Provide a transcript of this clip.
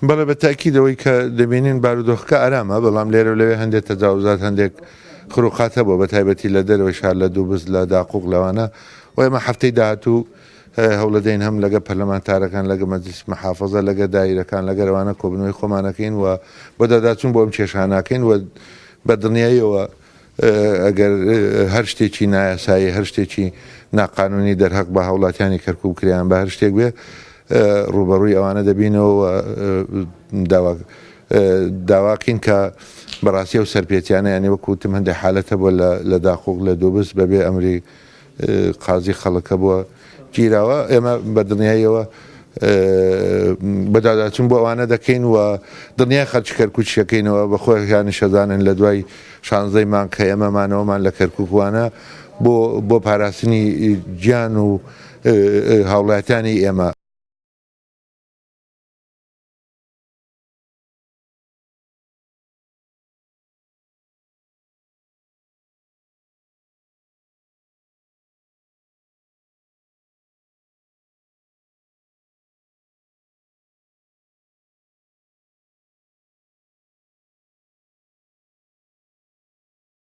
بەڵێ بە تاکیدەوەی کە دەبینین بارودۆخەکە ئارامە، بەڵام لێرە لەوێ هەندێک تەجاوزات هەندێک خروقاتە بۆ بە تایبەتی لە دەرەوەی شار لە دووبز لە داقوق لەوانە و ئێمە هەفتەی داهاتوو هەوڵەدەین هەم لەگە پەرلەمانتارەکان لەگە مەجلیس مەحافەزە لەگە دایرەکان لەگەرەوانە کۆبنەوەی خۆمانەکەین و بۆ دەداچوون بۆ ئەم کێشاناکەین و بە دڵنیاییەوە ئەگەر هەر شتێکی نایاسایی هەر شتێکی ناقانونی دەرهەق بە هاوڵاتیانی کەرکوب کریان بە هەر شتێک بێ ڕوبەڕووی ئەوانە دەبینەوە داواکەین کە بەڕاستی و سەرپێچیانە ینی وەکوتم هەندێک حالەتە بۆ لە داخۆک لە دووبز بەبێ ئەمری قازی خەڵکە بووە گیراوە ئێمە بە دڵنیاییەوە بەداداچون بۆ ئەوانە دەکەین و دڵنیای خەڵکی کەرکووک شەکەینەوە بە خۆیان شەزانن لە دوای 16 مان کە ئێمەمانەوەمان لە کەرکووکوانە بۆ پاراستنی گیان و هاوڵاتیانی ئێمە